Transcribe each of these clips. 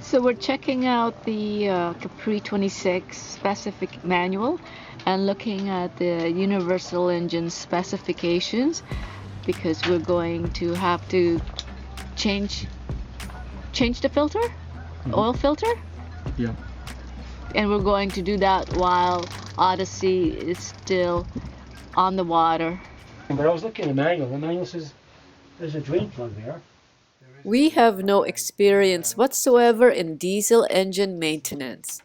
So we're checking out the Capri 26 specific manual and looking at the universal engine specifications because we're going to have to change the filter, oil filter. Yeah. And we're going to do that while Odyssey is still on the water. But I was looking at the manual. The manual says there's a drain plug there. We have no experience whatsoever in diesel engine maintenance.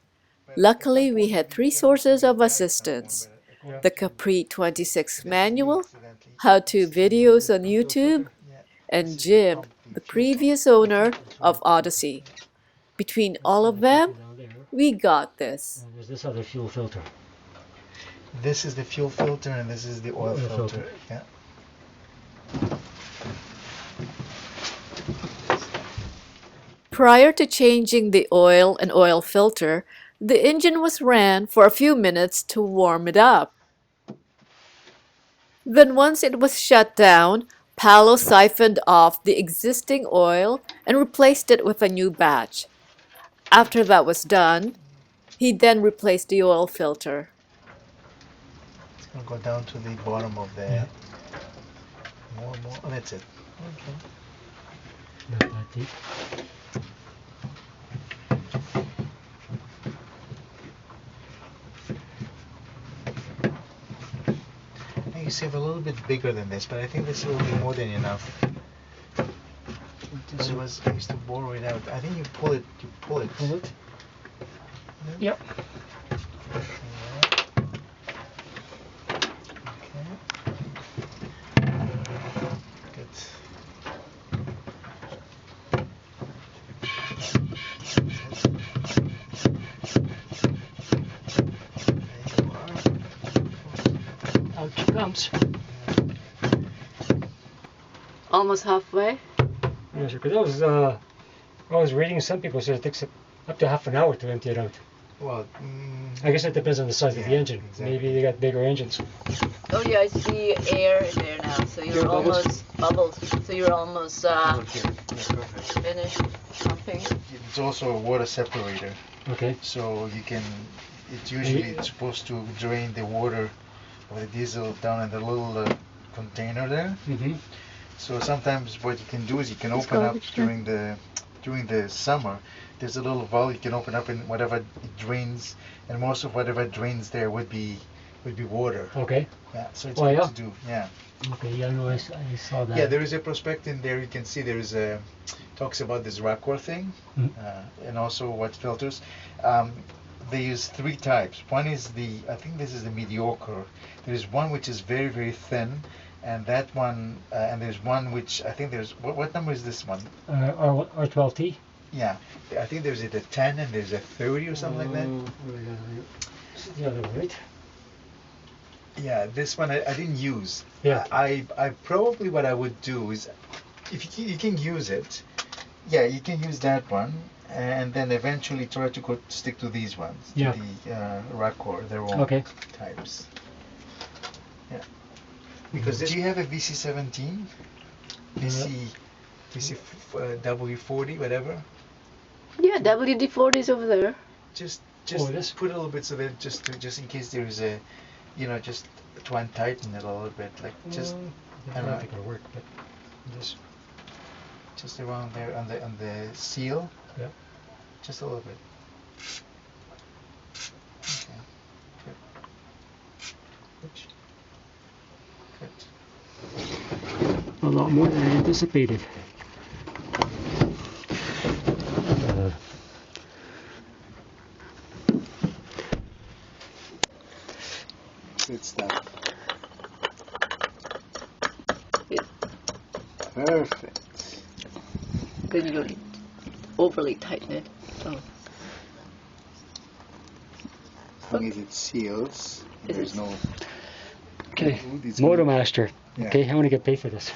Luckily, we had three sources of assistance: the Capri 26 manual, how-to videos on YouTube, and Jim, the previous owner of Odyssey. Between all of them, we got this. And there's this other fuel filter. This is the fuel filter and this is the oil filter. Yeah. Prior to changing the oil and oil filter, the engine was ran for a few minutes to warm it up. Then once it was shut down, Paolo siphoned off the existing oil and replaced it with a new batch. After that was done, he then replaced the oil filter. It's going to go down to the bottom of the... Yeah. More. Oh, that's it. Okay. Not that deep. You save a little bit bigger than this, but I think this will be more than enough. I used to borrow it out. I think you pull it. Pull it? Yep. Out it comes. Almost halfway. Yeah, sure. Because I was reading, some people said it takes up to half an hour to empty it out. Well, I guess it depends on the size of the engine. Exactly. Maybe they got bigger engines. Oh yeah, I see air in there now. So you're almost bubbles. So you're almost finished pumping. it's also a water separator, Okay. so you can. It's supposed to drain the water of the diesel down in the little container there. Mm-hmm. So sometimes what you can do is you can open up during the summer. There's a little valve you can open up, and whatever it drains, and most of whatever drains there would be water. Okay. Yeah, so it's Oh, good yeah? to do. Yeah. Okay, yeah, no, I saw that. Yeah, there is a prospect in there. You can see there is a talks about this Racor thing, and also what filters. They use three types. One is I think this is the mediocre. There is one which is very, very thin, and that one, and there's one which I think there's, what number is this one? R12T? Yeah, I think there's a 10 and there's a 30 or something like that. This is the other one, right? Yeah, this one I didn't use. Yeah. I probably what I would do is, if you can use it, yeah, you can use that one, and then eventually try to stick to these ones, Yeah. to the Racor, their own types. Yeah. Because do you have a VC17? VC W40, whatever? Yeah, WD-40 is over there. Just this? put a little bit so that just in case there is a, just to untighten it a little bit, like just. I don't think it'll work, but just around there on the seal. Yeah. Just a little bit. Okay. Good. a lot more than I anticipated. Good stuff. Yeah. Perfect. Then you don't overly tighten it. Oh. As long as it seals, there's no. Okay, It's Motor good. Master. Yeah. Okay, I want to get paid for this.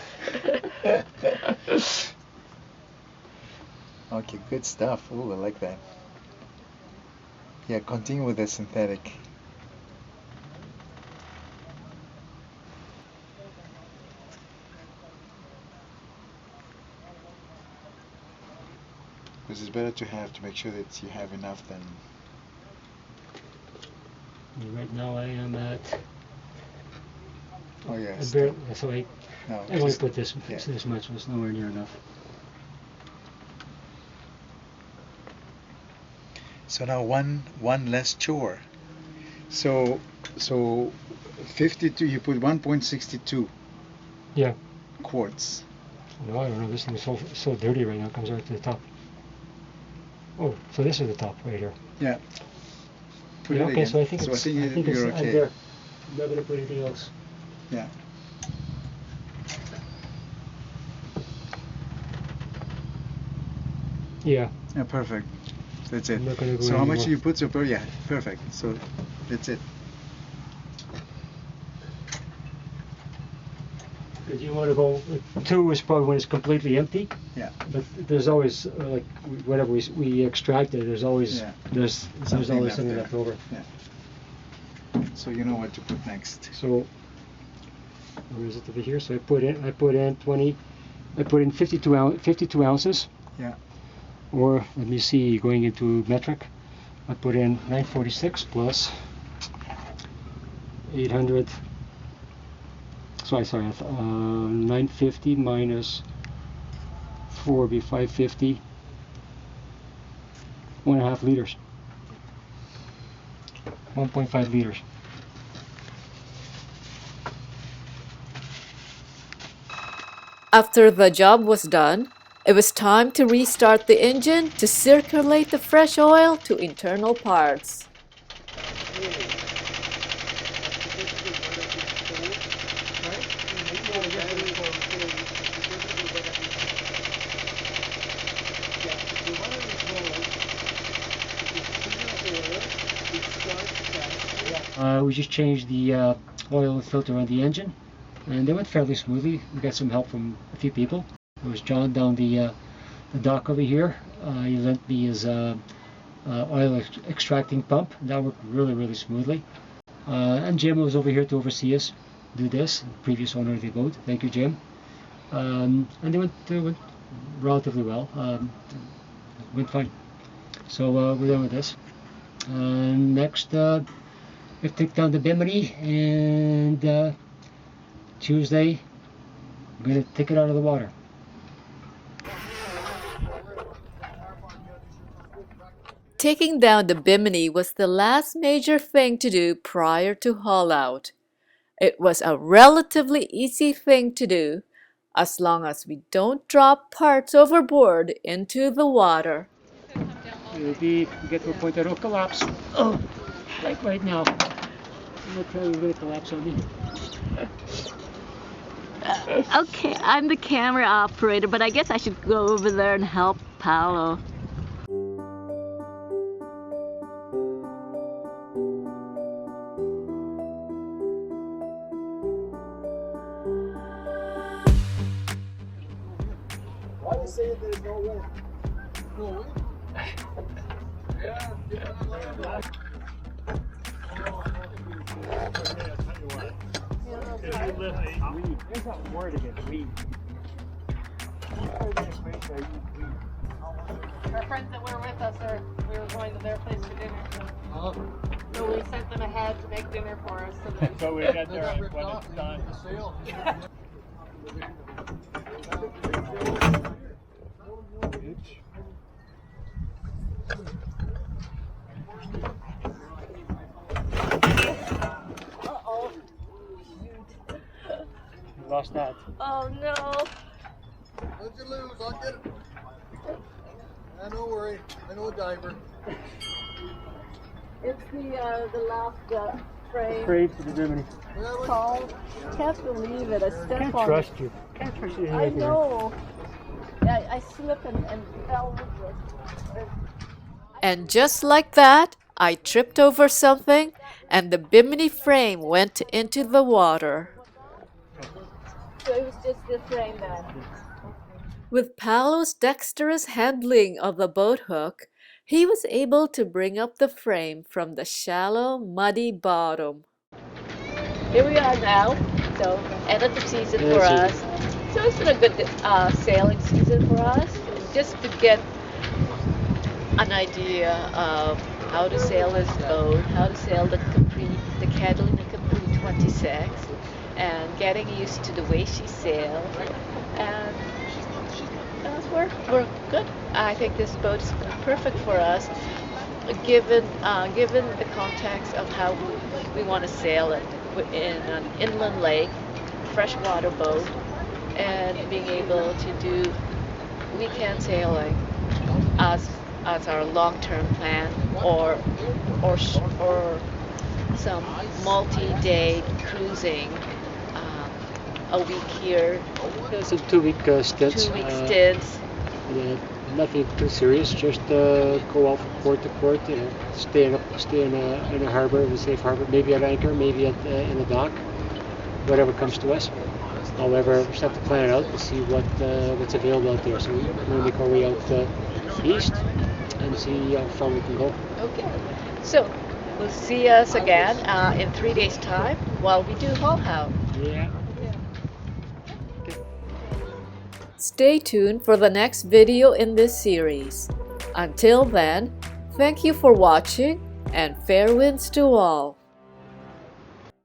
Okay, good stuff. Ooh, I like that. Yeah, continue with the synthetic. because it's better to have to make sure that you have enough than. Right now I am at. Oh yeah. So I only put this much. Was nowhere near enough. So now one less chore. So 52. You put 1.62. Yeah. Quarts. No, I don't know. This thing is so dirty right now. It comes right to the top. Oh, so this is the top right here. Yeah. Put it okay, again. so I think so it's. I think you're okay. There. I'm not gonna put anything else. Yeah. Yeah. Yeah, perfect. That's it. I'm not gonna go So how much anymore. do you put? So yeah, perfect. So that's it. Because you want to go. 2 is probably when it's completely empty. Yeah. But there's always like whatever we extracted. There's always there's always something left over. Yeah. So you know what to put next. So where is it over here? So I put in 20. I put in 52 ounces. Yeah. Or let me see, going into metric, I put in 946 plus 800. Sorry, 950 minus 4 would be 550. 1.5 liters. 1.5 liters. After the job was done, it was time to restart the engine to circulate the fresh oil to internal parts. We just changed the oil filter on the engine, and they went fairly smoothly. We got some help from a few people. There was John down the dock over here. He lent me his oil extracting pump. That worked really smoothly. And Jim was over here to oversee us do this, the previous owner of the boat. Thank you, Jim. And they went relatively well. Went fine. So we're done with this. Next, we take down the bimini, and Tuesday we're going to take it out of the water. Taking down the bimini was the last major thing to do prior to haul out. It was a relatively easy thing to do, as long as we don't drop parts overboard into the water. Maybe get to a point that it'll collapse. Oh, like right now. I'm not telling you it's going to collapse on me. Okay, I'm the camera operator, but I guess I should go over there and help Paolo. Why are you saying there's no wind? No wind? There's that word again, weed. Our friends that were with us, we were going to their place for dinner. So we sent them ahead to make dinner for us. So we got there when it's done. Uh-oh. We lost that. Oh no. Don't you lose, I'll get it. Don't worry, I know a diver. It's the last frame. Afraid for the bimini. Paul, can't believe it. I stepped Can't on trust you. Can't trust you. I know. I slipped and fell over it. And just like that, I tripped over something and the bimini frame went into the water. So it was just the frame then. With Paolo's dexterous handling of the boat hook, he was able to bring up the frame from the shallow, muddy bottom. Here we are now, so end of the season for us. So it's been a good sailing season for us, just to get an idea of how to sail this boat, how to sail the Catalina Capri 26, and getting used to the way she sails. And we're good. I think this boat is perfect for us, given the context of how we want to sail it in an inland lake, freshwater boat, and being able to do weekend sailing as our long-term plan, or some multi-day cruising, a week here, Some 2-week stints. 2-week stints. Nothing too serious. Just go out from port to port. Stay in a harbor, in a safe harbor. Maybe at anchor, maybe in a dock. Whatever comes to us. However, we just have to plan it out to see what's available out there. So we're going to make our way out east and see how far we can go. Okay, so we'll see us again in 3 days' time while we do haul out. Yeah. Stay tuned for the next video in this series. Until then, thank you for watching and fair winds to all.